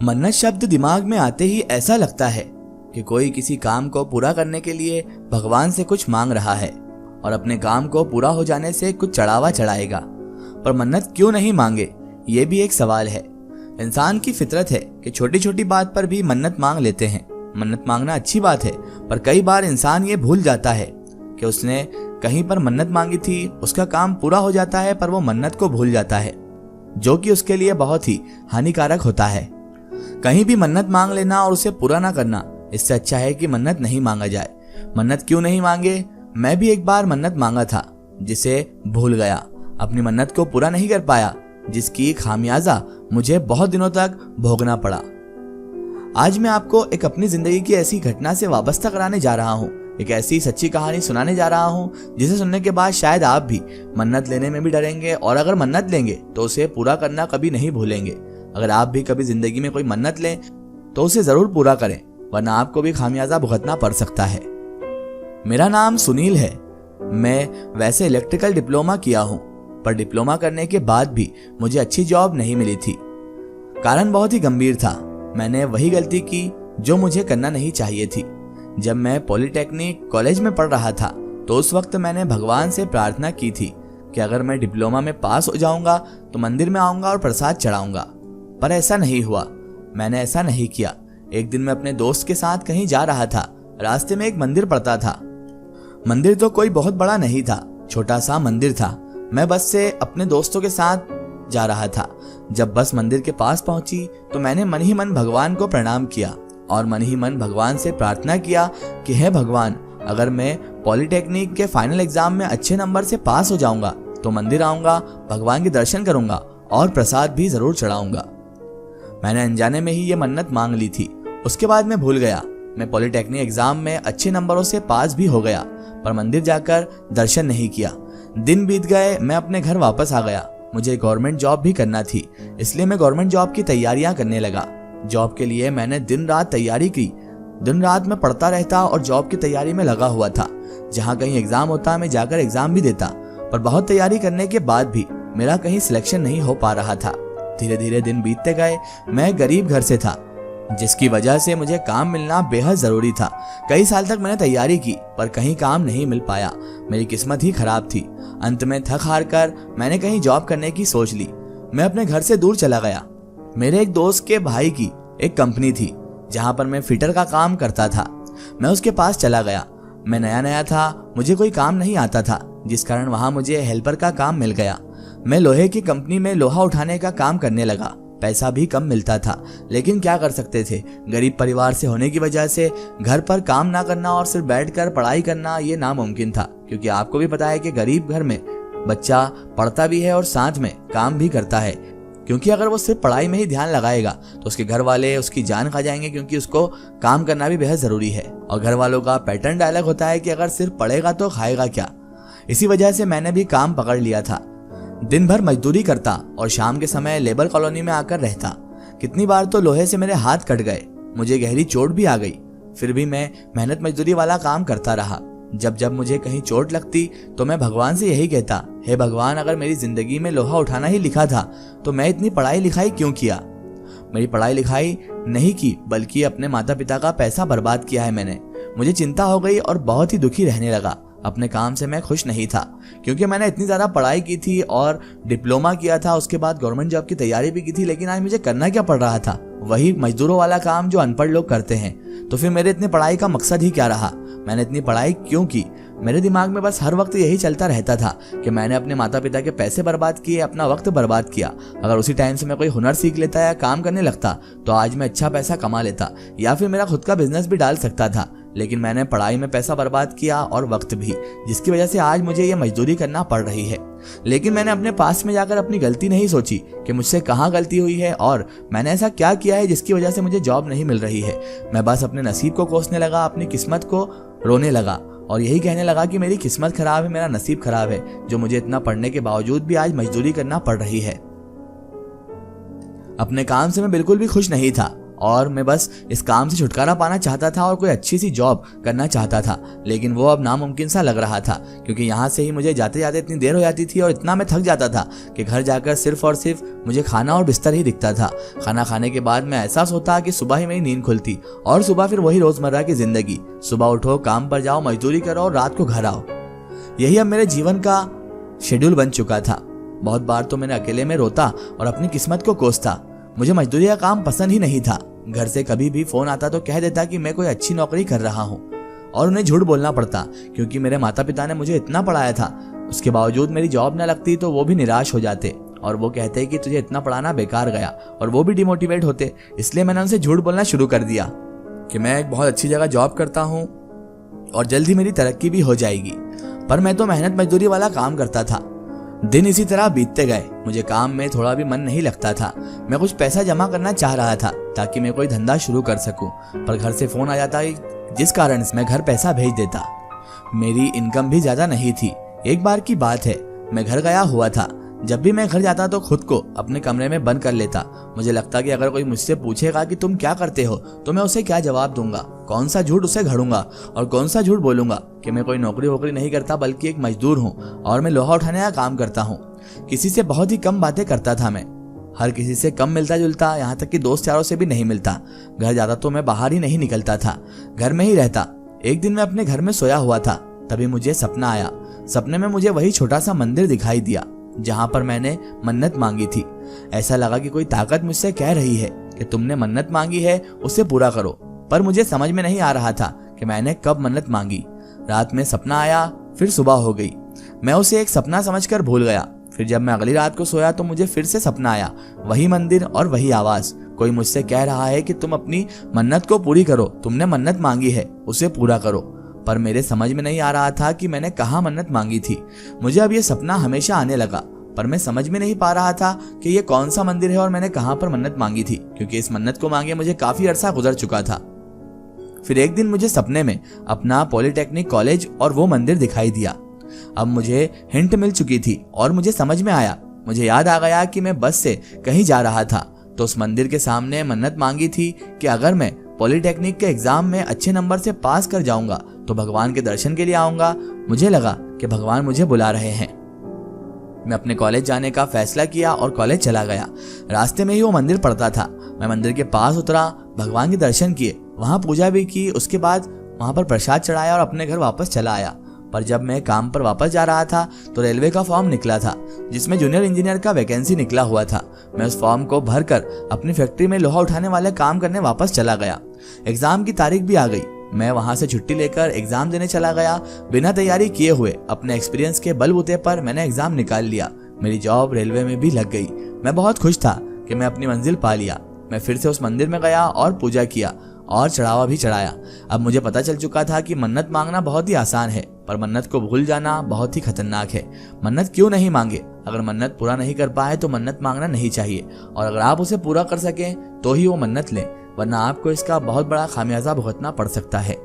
मन्नत शब्द दिमाग में आते ही ऐसा लगता है कि कोई किसी काम को पूरा करने के लिए भगवान से कुछ मांग रहा है और अपने काम को पूरा हो जाने से कुछ चढ़ावा चढ़ाएगा। पर मन्नत क्यों नहीं मांगे, ये भी एक सवाल है। इंसान की फितरत है कि छोटी छोटी बात पर भी मन्नत मांग लेते हैं। मन्नत मांगना अच्छी बात है, पर कई बार इंसान ये भूल जाता है कि उसने कहीं पर मन्नत मांगी थी, उसका काम पूरा हो जाता है पर वो मन्नत को भूल जाता है, जो कि उसके लिए बहुत ही हानिकारक होता है। कहीं भी मन्नत मांग लेना और उसे पूरा ना करना, इससे अच्छा है कि मन्नत नहीं मांगा जाए। मन्नत क्यों नहीं मांगे? मैं भी एक बार मन्नत मांगा था, जिसे भूल गया, अपनी मन्नत को पूरा नहीं कर पाया, जिसकी खामियाजा मुझे बहुत दिनों तक भोगना पड़ा। आज मैं आपको एक अपनी जिंदगी की ऐसी घटना से वाबस्ता कराने जा रहा हूँ, एक ऐसी सच्ची कहानी सुनाने जा रहा हूँ जिसे सुनने के बाद शायद आप भी मन्नत लेने में भी डरेंगे, और अगर मन्नत लेंगे तो उसे पूरा करना कभी नहीं भूलेंगे। अगर आप भी कभी जिंदगी में कोई मन्नत लें तो उसे जरूर पूरा करें, वरना आपको भी खामियाजा भुगतना पड़ सकता है। मेरा नाम सुनील है। मैं वैसे इलेक्ट्रिकल डिप्लोमा किया हूँ, पर डिप्लोमा करने के बाद भी मुझे अच्छी जॉब नहीं मिली थी। कारण बहुत ही गंभीर था। मैंने वही गलती की जो मुझे करना नहीं चाहिए थी। जब मैं पॉलिटेक्निक कॉलेज में पढ़ रहा था तो उस वक्त मैंने भगवान से प्रार्थना की थी कि अगर मैं डिप्लोमा में पास हो जाऊंगा तो मंदिर में आऊंगा और प्रसाद चढ़ाऊंगा। पर ऐसा नहीं हुआ। मैंने ऐसा नहीं किया। एक दिन मैं अपने दोस्त के साथ कहीं जा रहा था। रास्ते में एक मंदिर पड़ता था। मंदिर तो कोई बहुत बड़ा नहीं था, छोटा सा मंदिर था। मैं बस से अपने दोस्तों के साथ जा रहा था। जब बस मंदिर के पास पहुंची तो मैंने मन ही मन भगवान को प्रणाम किया और मन ही मन भगवान से प्रार्थना किया कि हे भगवान, अगर मैं पॉलिटेक्निक के फाइनल एग्जाम में अच्छे नंबर से पास हो जाऊंगा तो मंदिर आऊंगा, भगवान के दर्शन करूंगा और प्रसाद भी जरूर चढ़ाऊंगा। मैंने अनजाने में ही ये मन्नत मांग ली थी। उसके बाद मैं भूल गया। मैं पॉलिटेक्निक एग्जाम में अच्छे नंबरों से पास भी हो गया, पर मंदिर जाकर दर्शन नहीं किया। दिन बीत गए, मैं अपने घर वापस आ गया। मुझे गवर्नमेंट जॉब भी करना थी, इसलिए मैं गवर्नमेंट जॉब की तैयारियां करने लगा। जॉब के लिए मैंने दिन रात तैयारी की। दिन रात मैं पढ़ता रहता और जॉब की तैयारी में लगा हुआ था। जहाँ कहीं एग्जाम होता मैं जाकर एग्जाम भी देता, पर बहुत तैयारी करने के बाद भी मेरा कहीं सिलेक्शन नहीं हो पा रहा था। धीरे धीरे दिन बीतते गए। मैं गरीब घर से था, जिसकी वजह से मुझे काम मिलना बेहद जरूरी था। कई साल तक मैंने तैयारी की, पर कहीं काम नहीं मिल पाया। मेरी किस्मत ही खराब थी। अंत में थक हार कर मैंने कहीं जॉब करने की सोच ली। मैं अपने घर से दूर चला गया। मेरे एक दोस्त के भाई की एक कंपनी थी जहां पर मैं फिटर का काम करता था। मैं उसके पास चला गया। मैं नया नया था, मुझे कोई काम नहीं आता था, जिस कारण वहां मुझे हेल्पर का काम मिल गया। मैं लोहे की कंपनी में लोहा उठाने का काम करने लगा। पैसा भी कम मिलता था, लेकिन क्या कर सकते थे। गरीब परिवार से होने की वजह से घर पर काम ना करना और सिर्फ बैठकर पढ़ाई करना ये नामुमकिन था, क्योंकि आपको भी पता है कि गरीब घर में बच्चा पढ़ता भी है और साथ में काम भी करता है, क्योंकि अगर वो सिर्फ पढ़ाई में ही ध्यान लगाएगा तो उसके घर वाले उसकी जान खा जाएंगे, क्योंकि उसको काम करना भी बेहद जरूरी है। और घर वालों का पैटर्न डायलॉग होता है कि अगर सिर्फ पढ़ेगा तो खाएगा क्या। इसी वजह से मैंने भी काम पकड़ लिया था। दिन भर मजदूरी करता और शाम के समय लेबर कॉलोनी में आकर रहता। कितनी बार तो लोहे से मेरे हाथ कट गए, मुझे गहरी चोट भी आ गई। फिर भी मैं मेहनत मजदूरी वाला काम करता रहा। जब जब मुझे कहीं चोट लगती तो मैं भगवान से यही कहता, हे भगवान, अगर मेरी जिंदगी में लोहा उठाना ही लिखा था तो मैं इतनी पढ़ाई लिखाई क्यों किया। मेरी पढ़ाई लिखाई नहीं की, बल्कि अपने माता पिता का पैसा बर्बाद किया है मैंने। मुझे चिंता हो गई और बहुत ही दुखी रहने लगा। अपने काम से मैं खुश नहीं था, क्योंकि मैंने इतनी ज़्यादा पढ़ाई की थी और डिप्लोमा किया था, उसके बाद गवर्नमेंट जॉब की तैयारी भी की थी, लेकिन आज मुझे करना क्या पड़ रहा था, वही मजदूरों वाला काम जो अनपढ़ लोग करते हैं। तो फिर मेरे इतने पढ़ाई का मकसद ही क्या रहा, मैंने इतनी पढ़ाई क्यों की। मेरे दिमाग में बस हर वक्त यही चलता रहता था कि मैंने अपने माता पिता के पैसे बर्बाद किए, अपना वक्त बर्बाद किया। अगर उसी टाइम से मैं कोई हुनर सीख लेता या काम करने लगता तो आज मैं अच्छा पैसा कमा लेता, या फिर मेरा खुद का बिजनेस भी डाल सकता था। लेकिन मैंने पढ़ाई में पैसा बर्बाद किया और वक्त भी, जिसकी वजह से आज मुझे ये मजदूरी करना पड़ रही है। लेकिन मैंने अपने पास में जाकर अपनी गलती नहीं सोची कि मुझसे कहाँ गलती हुई है और मैंने ऐसा क्या किया है जिसकी वजह से मुझे जॉब नहीं मिल रही है। मैं बस अपने नसीब को कोसने लगा, अपनी किस्मत को रोने लगा और यही कहने लगा कि मेरी किस्मत खराब है, मेरा नसीब खराब है, जो मुझे इतना पढ़ने के बावजूद भी आज मजदूरी करना पड़ रही है। अपने काम से मैं बिल्कुल भी खुश नहीं था और मैं बस इस काम से छुटकारा पाना चाहता था और कोई अच्छी सी जॉब करना चाहता था। लेकिन वो अब नामुमकिन सा लग रहा था, क्योंकि यहाँ से ही मुझे जाते जाते इतनी देर हो जाती थी और इतना मैं थक जाता था कि घर जाकर सिर्फ और सिर्फ मुझे खाना और बिस्तर ही दिखता था। खाना खाने के बाद मैं एहसास होता कि सुबह ही मेरी नींद खुलती और सुबह फिर वही रोजमर्रा की जिंदगी, सुबह उठो, काम पर जाओ, मजदूरी करो और रात को घर आओ। यही अब मेरे जीवन का शेड्यूल बन चुका था। बहुत बार तो मैंने अकेले में रोता और अपनी किस्मत को कोसता। मुझे मजदूरी का काम पसंद ही नहीं था। घर से कभी भी फोन आता तो कह देता कि मैं कोई अच्छी नौकरी कर रहा हूँ और उन्हें झूठ बोलना पड़ता, क्योंकि मेरे माता पिता ने मुझे इतना पढ़ाया था। उसके बावजूद मेरी जॉब न लगती तो वो भी निराश हो जाते और वो कहते कि तुझे इतना पढ़ाना बेकार गया, और वो भी डिमोटिवेट होते। इसलिए मैंने उनसे झूठ बोलना शुरू कर दिया कि मैं एक बहुत अच्छी जगह जॉब करता हूँ और जल्दी मेरी तरक्की भी हो जाएगी। पर मैं तो मेहनत मजदूरी वाला काम करता था। दिन इसी तरह बीतते गए। मुझे काम में थोड़ा भी मन नहीं लगता था। मैं कुछ पैसा जमा करना चाह रहा था ताकि मैं कोई धंधा शुरू कर सकूं, पर घर से फोन आ जाता जिस कारण मैं घर पैसा भेज देता। मेरी इनकम भी ज्यादा नहीं थी। एक बार की बात है, मैं घर गया हुआ था। जब भी मैं घर जाता तो खुद को अपने कमरे में बंद कर लेता। मुझे लगता कि अगर कोई मुझसे पूछेगा कि तुम क्या करते हो तो मैं उसे क्या जवाब दूंगा, कौन सा झूठ उसे घड़ूंगा और कौन सा झूठ बोलूंगा कि मैं कोई नौकरी वोकरी नहीं करता बल्कि एक मजदूर हूँ और मैं लोहा उठाने का काम करता हूँ। किसी से बहुत ही कम बातें करता था मैं, हर किसी से कम मिलता जुलता, यहाँ तक कि दोस्त यारों से भी नहीं मिलता। घर जाता तो मैं बाहर ही नहीं निकलता था, घर में ही रहता। एक दिन मैं अपने घर में सोया हुआ था, तभी मुझे सपना आया। सपने में मुझे वही छोटा सा मंदिर दिखाई दिया जहां पर मैंने मन्नत मांगी थी। ऐसा लगा कि कोई ताकत मुझसे कह रही है कि तुमने मन्नत मांगी है उसे पूरा करो, पर मुझे समझ में नहीं आ रहा था कि मैंने कब मन्नत मांगी। रात में सपना आया, फिर सुबह हो गई। मैं उसे एक सपना समझकर भूल गया। फिर जब मैं अगली रात को सोया तो मुझे फिर से सपना आया, वही मंदिर और वही आवाज। कोई मुझसे कह रहा है कि तुम अपनी मन्नत को पूरी करो, तुमने मन्नत मांगी है उसे पूरा करो। पर मेरे समझ में नहीं आ रहा था कि मैंने कहाँ मन्नत मांगी थी। मुझे अब ये सपना हमेशा आने लगा, पर मैं समझ में नहीं पा रहा था कि ये कौन सा मंदिर है और मैंने कहाँ पर मन्नत मांगी थी, क्योंकि इस मन्नत को मांगे मुझे काफी अरसा गुजर चुका था। फिर एक दिन मुझे सपने में अपना पॉलिटेक्निक कॉलेज और वो मंदिर दिखाई दिया। अब मुझे हिंट मिल चुकी थी और मुझे समझ में आया। मुझे याद आ गया कि मैं बस से कहीं जा रहा था तो उस मंदिर के सामने मन्नत मांगी थी कि अगर मैं पॉलिटेक्निक के एग्जाम में अच्छे नंबर से पास कर जाऊंगा तो भगवान के दर्शन के लिए आऊंगा। मुझे लगा कि भगवान मुझे बुला रहे हैं। मैं अपने कॉलेज जाने का फैसला किया और कॉलेज चला गया। रास्ते में ही वो मंदिर पड़ता था। मैं मंदिर के पास उतरा, भगवान के दर्शन किए, वहां पूजा भी की। उसके बाद वहां पर प्रसाद चढ़ाया और अपने घर वापस चला आया। पर जब मैं काम पर वापस जा रहा था तो रेलवे का फॉर्म निकला था जिसमें जूनियर इंजीनियर का वैकेंसी निकला हुआ था। मैं उस फॉर्म को भरकर अपनी फैक्ट्री में लोहा उठाने वाले काम करने वापस चला गया। एग्जाम की तारीख भी आ गई। मैं वहां से छुट्टी लेकर एग्जाम देने चला गया। बिना तैयारी किए हुए अपने एक्सपीरियंस के बलबूते पर मैंने एग्जाम निकाल लिया। मेरी जॉब रेलवे में भी लग गई। मैं बहुत खुश था कि मैं अपनी मंजिल पा लिया। मैं फिर से उस मंदिर में गया और पूजा किया और चढ़ावा भी चढ़ाया। अब मुझे पता चल चुका था कि मन्नत मांगना बहुत ही आसान है, पर मन्नत को भूल जाना बहुत ही खतरनाक है। मन्नत क्यों नहीं मांगे? अगर मन्नत पूरा नहीं कर पाए तो मन्नत मांगना नहीं चाहिए, और अगर आप उसे पूरा कर सकें तो ही वो मन्नत लें, वरना आपको इसका बहुत बड़ा खामियाजा भुगतना पड़ सकता है।